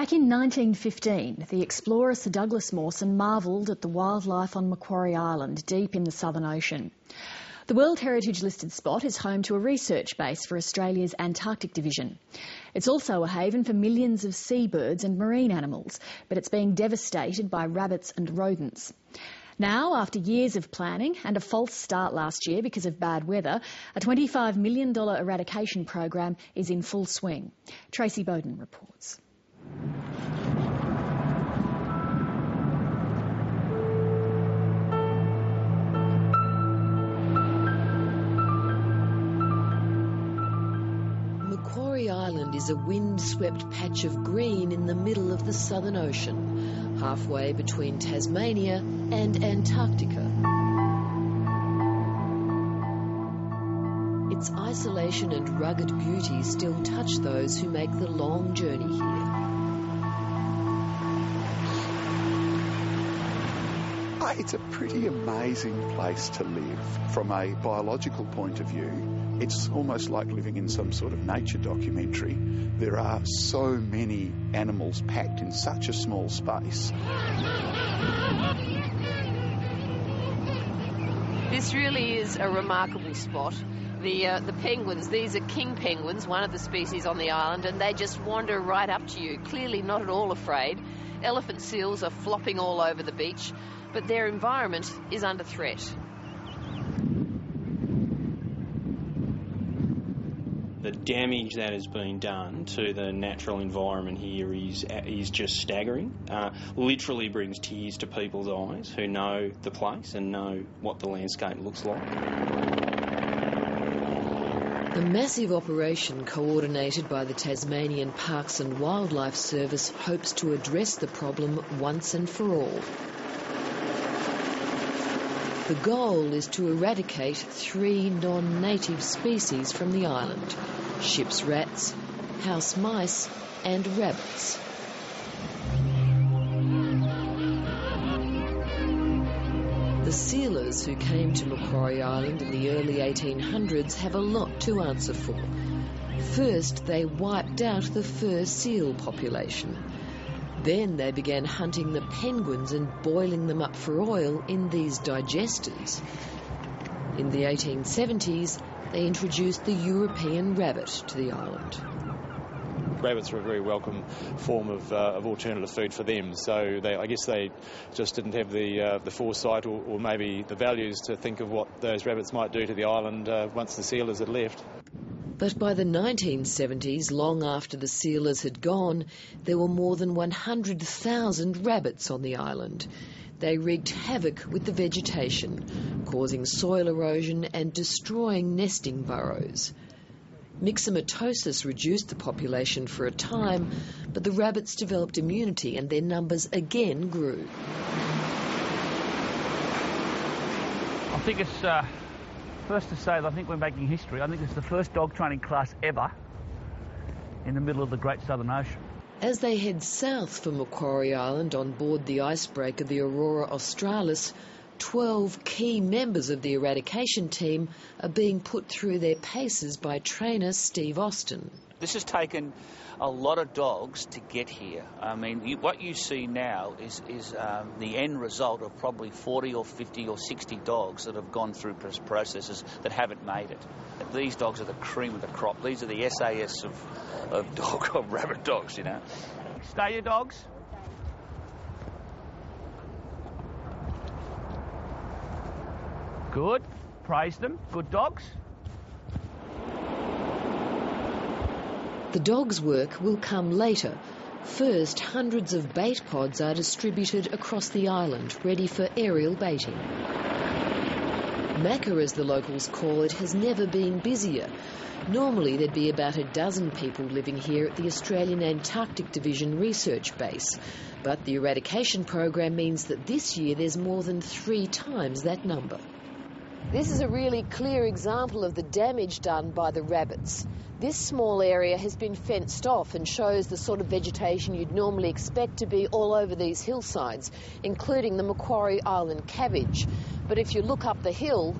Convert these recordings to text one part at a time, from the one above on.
Back in 1915, the explorer Sir Douglas Mawson marvelled at the wildlife on Macquarie Island, deep in the Southern Ocean. The World Heritage listed spot is home to a research base for Australia's Antarctic Division. It's also a haven for millions of seabirds and marine animals, but it's being devastated by rabbits and rodents. Now, after years of planning and a false start last year because of bad weather, a $25 million eradication program is in full swing. Tracy Bowden reports. Macquarie Island is a wind-swept patch of green in the middle of the Southern Ocean, halfway between Tasmania and Antarctica. Its isolation and rugged beauty still touch those who make the long journey here. It's a pretty amazing place to live. From a biological point of view, it's almost like living in some sort of nature documentary. There are so many animals packed in such a small space. This really is a remarkable spot. The penguins, these are king penguins, one of the species on the island, and they just wander right up to you, clearly not at all afraid. Elephant seals are flopping all over the beach, but their environment is under threat. The damage that has been done to the natural environment here is just staggering. Literally brings tears to people's eyes who know the place and know what the landscape looks like. The massive operation coordinated by the Tasmanian Parks and Wildlife Service hopes to address the problem once and for all. The goal is to eradicate 3 non-native species from the island: ship's rats, house mice and rabbits. The sealers who came to Macquarie Island in the early 1800s have a lot to answer for. First, they wiped out the fur seal population. Then they began hunting the penguins and boiling them up for oil in these digesters. In the 1870s, they introduced the European rabbit to the island. Rabbits are a very welcome form of alternative food for them, so I guess they just didn't have the foresight or maybe the values to think of what those rabbits might do to the island once the sealers had left. But by the 1970s, long after the sealers had gone, there were more than 100,000 rabbits on the island. They wreaked havoc with the vegetation, causing soil erosion and destroying nesting burrows. Myxomatosis reduced the population for a time, but the rabbits developed immunity and their numbers again grew. I think it's first to say that I think we're making history. I think it's the first dog training class ever in the middle of the Great Southern Ocean. As they head south from Macquarie Island on board the icebreaker the Aurora Australis, 12 key members of the eradication team are being put through their paces by trainer Steve Austin. This has taken a lot of dogs to get here. I mean, what you see now is the end result of probably 40 or 50 or 60 dogs that have gone through processes that haven't made it. These dogs are the cream of the crop. These are the SAS of rabbit dogs, you know. Stay your dogs. Good. Praise them. Good dogs. The dogs' work will come later. First, hundreds of bait pods are distributed across the island, ready for aerial baiting. Macca, as the locals call it, has never been busier. Normally there'd be about a dozen people living here at the Australian Antarctic Division research base. But the eradication program means that this year there's more than 3 times that number. This is a really clear example of the damage done by the rabbits. This small area has been fenced off and shows the sort of vegetation you'd normally expect to be all over these hillsides, including the Macquarie Island cabbage. But if you look up the hill,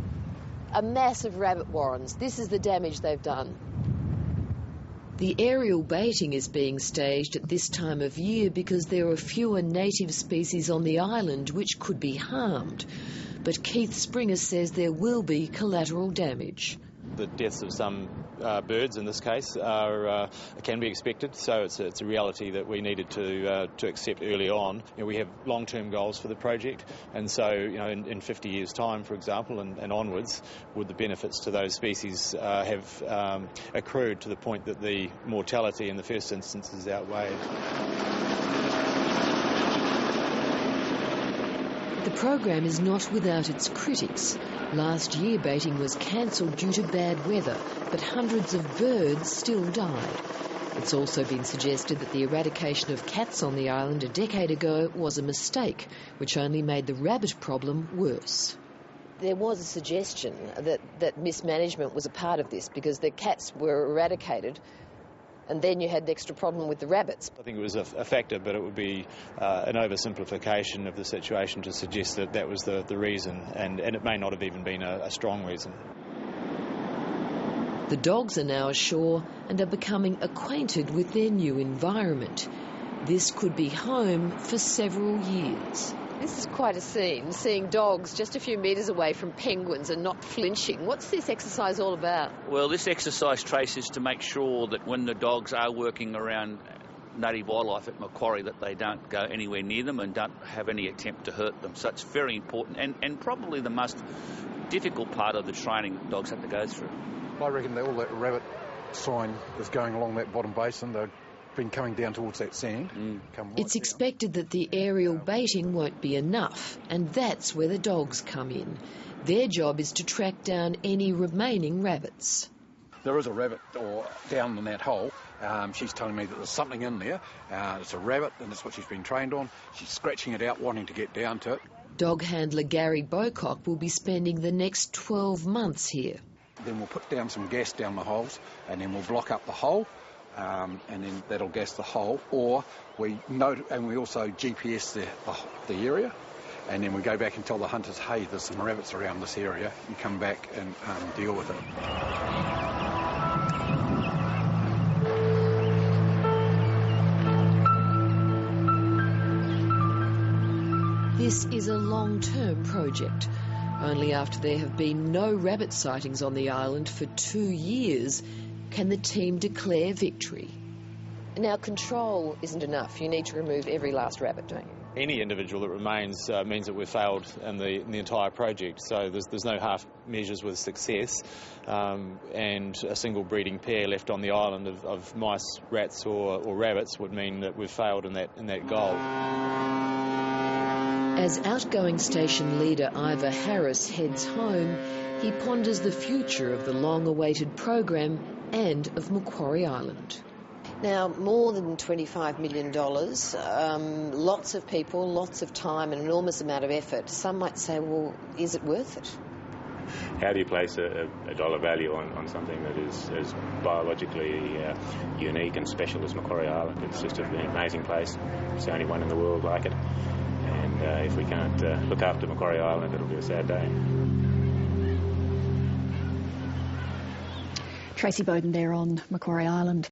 a mass of rabbit warrens. This is the damage they've done. The aerial baiting is being staged at this time of year because there are fewer native species on the island which could be harmed. But Keith Springer says there will be collateral damage. The deaths of some birds, in this case, can be expected, so it's a reality that we needed to accept early on. We have long-term goals for the project, and so in 50 years' time, for example, and onwards, would the benefits to those species have accrued to the point that the mortality in the first instance is outweighed. The program is not without its critics. Last year baiting was cancelled due to bad weather, but hundreds of birds still died. It's also been suggested that the eradication of cats on the island a decade ago was a mistake, which only made the rabbit problem worse. There was a suggestion that mismanagement was a part of this because the cats were eradicated, and then you had the extra problem with the rabbits. I think it was a factor, but it would be an oversimplification of the situation to suggest that that was the reason, and it may not have even been a strong reason. The dogs are now ashore and are becoming acquainted with their new environment. This could be home for several years. This is quite a scene, seeing dogs just a few metres away from penguins and not flinching. What's this exercise all about? Well, this exercise, Trace, is to make sure that when the dogs are working around native wildlife at Macquarie, that they don't go anywhere near them and don't have any attempt to hurt them. So it's very important and probably the most difficult part of the training that dogs have to go through. I reckon that all that rabbit sign is going along that bottom basin. They've been coming down towards that sand. It's expected that the aerial baiting won't be enough, and that's where the dogs come in. Their job is to track down any remaining rabbits. There is a rabbit down in that hole. She's telling me that there's something in there. It's a rabbit, and that's what she's been trained on. She's scratching it out, wanting to get down to it. Dog handler Gary Bocock will be spending the next 12 months here. Then we'll put down some gas down the holes, and then we'll block up the hole. And then that'll gas the hole, or we note, and we also GPS the area, and then we go back and tell the hunters, hey, there's some rabbits around this area, and come back and deal with it. This is a long-term project. Only after there have been no rabbit sightings on the island for 2 years can the team declare victory. Now, control isn't enough. You need to remove every last rabbit, don't you? Any individual that remains means that we've failed in the entire project. So there's no half measures with success, and a single breeding pair left on the island of mice, rats or rabbits would mean that we've failed in that goal. As outgoing station leader Ivor Harris heads home, he ponders the future of the long-awaited program and of Macquarie Island. Now, more than $25 million, lots of people, lots of time, an enormous amount of effort. Some might say, well, is it worth it? How do you place a dollar value on something that is biologically unique and special as Macquarie Island? It's just an amazing place. It's the only one in the world like it. And if we can't look after Macquarie Island, it'll be a sad day. Tracy Bowden there on Macquarie Island.